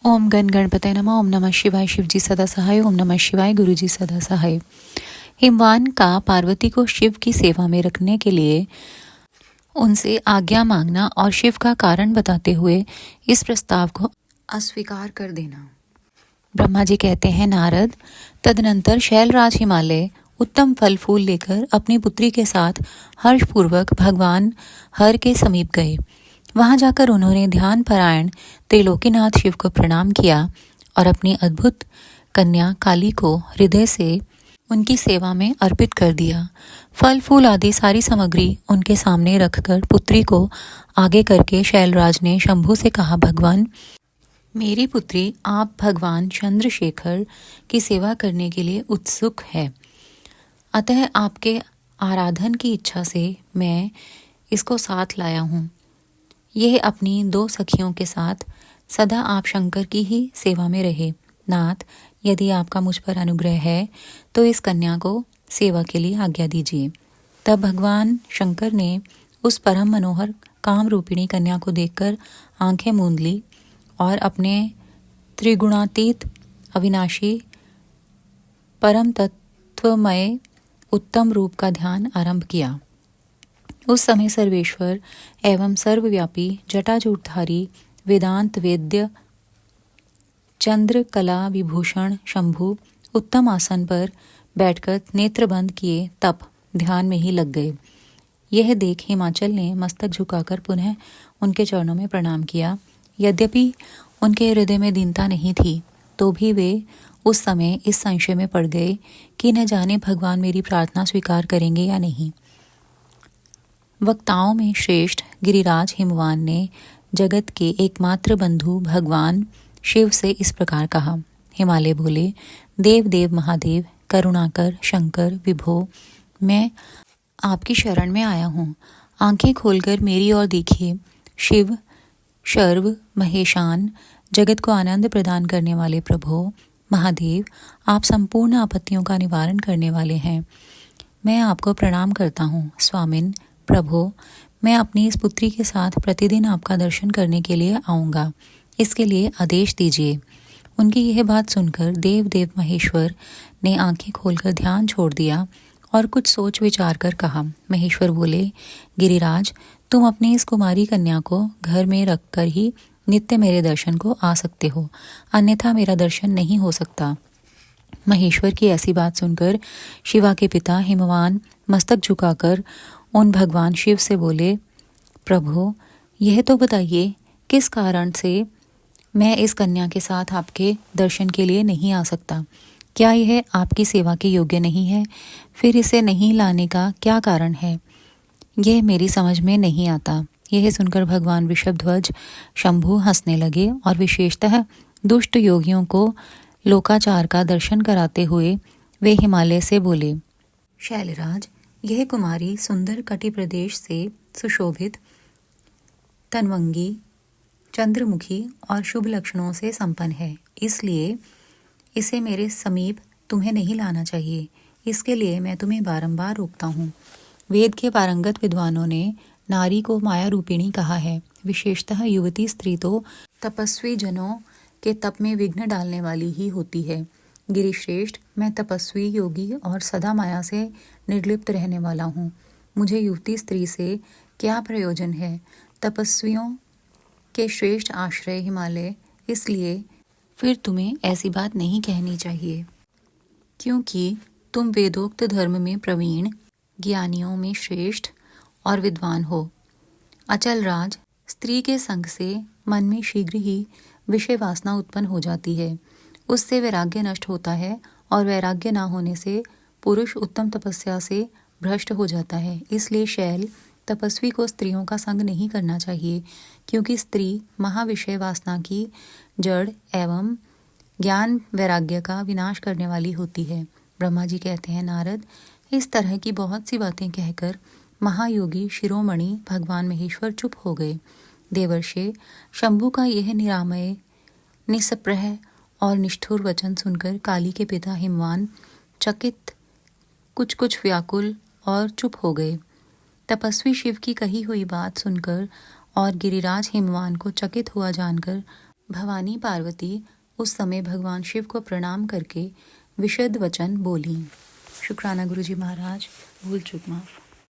ओम गण गणपतये नमः। ओम नमः शिवाय। शिव जी सदा सहाय। ओम नमः शिवाय। गुरु जी सदा सहाय। हिमवान का पार्वती को शिव की सेवा में रखने के लिए उनसे आज्ञा मांगना और शिव का कारण बताते हुए इस प्रस्ताव को अस्वीकार कर देना। ब्रह्मा जी कहते हैं, नारद, तदनंतर शैलराज हिमालय उत्तम फल फूल लेकर अपनी पुत्री के साथ हर्षपूर्वक भगवान हर के समीप गए। वहां जाकर उन्होंने ध्यान परायण त्रिलोकीनाथ शिव को प्रणाम किया और अपनी अद्भुत कन्या काली को हृदय से उनकी सेवा में अर्पित कर दिया। फल फूल आदि सारी सामग्री उनके सामने रखकर पुत्री को आगे करके शैलराज ने शंभु से कहा, भगवान, मेरी पुत्री आप भगवान चंद्रशेखर की सेवा करने के लिए उत्सुक है, अतः आपके आराधन की इच्छा से मैं इसको साथ लाया हूँ। यह अपनी दो सखियों के साथ सदा आप शंकर की ही सेवा में रहे। नाथ, यदि आपका मुझ पर अनुग्रह है तो इस कन्या को सेवा के लिए आज्ञा दीजिए। तब भगवान शंकर ने उस परम मनोहर काम रूपिणी कन्या को देखकर आंखें मूंद ली और अपने त्रिगुणातीत अविनाशी परम तत्वमय उत्तम रूप का ध्यान आरंभ किया। उस समय सर्वेश्वर एवं सर्वव्यापी जटाजूटधारी वेदांत वेद्य चंद्र कला विभूषण शंभु उत्तम आसन पर बैठकर नेत्र बंद किए तप ध्यान में ही लग गए। यह देख हिमाचल ने मस्तक झुकाकर पुनः उनके चरणों में प्रणाम किया। यद्यपि उनके हृदय में दीनता नहीं थी, तो भी वे उस समय इस संशय में पड़ गए कि न जाने भगवान मेरी प्रार्थना स्वीकार करेंगे या नहीं। वक्ताओं में श्रेष्ठ गिरिराज हिमवान ने जगत के एकमात्र बंधु भगवान शिव से इस प्रकार कहा। हिमालय बोले, देव देव महादेव करुणाकर शंकर विभो, मैं आपकी शरण में आया हूँ। आंखें खोलकर मेरी ओर देखिए। शिव शर्व महेशान जगत को आनंद प्रदान करने वाले प्रभो महादेव, आप संपूर्ण आपत्तियों का निवारण करने वाले हैं। मैं आपको प्रणाम करता हूँ। स्वामिन प्रभो, मैं अपनी इस पुत्री के साथ प्रतिदिन आपका दर्शन करने के लिए आऊँगा, इसके लिए आदेश दीजिए। उनकी यह बात सुनकर देव देव महेश्वर ने आंखें खोलकर ध्यान छोड़ दिया और कुछ सोच विचार कर कहा। महेश्वर बोले, गिरिराज, तुम अपनी इस कुमारी कन्या को घर में रखकर ही नित्य मेरे दर्शन को आ सकते हो, अन्यथा मेरा दर्शन नहीं हो सकता। महेश्वर की ऐसी बात सुनकर शिवा के पिता हिमवान मस्तक झुकाकर उन भगवान शिव से बोले, प्रभु, यह तो बताइए किस कारण से मैं इस कन्या के साथ आपके दर्शन के लिए नहीं आ सकता? क्या यह आपकी सेवा के योग्य नहीं है? फिर इसे नहीं लाने का क्या कारण है? यह मेरी समझ में नहीं आता। यह सुनकर भगवान ऋषभध्वज शंभु हंसने लगे और विशेषतः दुष्ट योगियों को लोकाचार का दर्शन कराते हुए वे हिमालय से बोले, शैलराज, यह कुमारी सुंदर कटि प्रदेश से सुशोभित तनवंगी चंद्रमुखी और शुभ लक्षणों से संपन्न है, इसलिए इसे मेरे समीप तुम्हें नहीं लाना चाहिए। इसके लिए मैं तुम्हें बारंबार रोकता हूँ। वेद के पारंगत विद्वानों ने नारी को माया रूपिणी कहा है। विशेषतः युवती स्त्री तो तपस्वी जनों के तप में विघ्न डालने वाली ही होती है। गिरिश्रेष्ठ, मैं तपस्वी योगी और सदा माया से निर्लिप्त रहने वाला हूँ। मुझे युवती स्त्री से क्या प्रयोजन है? तपस्वियों के श्रेष्ठ आश्रय हिमालय, इसलिए फिर तुम्हें ऐसी बात नहीं कहनी चाहिए, क्योंकि तुम वेदोक्त धर्म में प्रवीण, ज्ञानियों में श्रेष्ठ और विद्वान हो। अचल राज, स्त्री के संग से मन में शीघ्र ही विषय वासना उत्पन्न हो जाती है, उससे वैराग्य नष्ट होता है और वैराग्य ना होने से पुरुष उत्तम तपस्या से भ्रष्ट हो जाता है। इसलिए शैल, तपस्वी को स्त्रियों का संग नहीं करना चाहिए, क्योंकि स्त्री महाविषय वासना की जड़ एवं ज्ञान वैराग्य का विनाश करने वाली होती है। ब्रह्मा जी कहते हैं, नारद, इस तरह की बहुत सी बातें कहकर महायोगी शिरोमणि भगवान महेश्वर चुप हो गए। देवर्षि शंभु का यह निरामय निस्पृह और निष्ठुर वचन सुनकर काली के पिता हिमवान चकित, कुछ व्याकुल और चुप हो गए। तपस्वी शिव की कही हुई बात सुनकर और गिरिराज हिमवान को चकित हुआ जानकर भवानी पार्वती उस समय भगवान शिव को प्रणाम करके विशद वचन बोली। शुक्राना गुरुजी महाराज, भूल चूक माफ।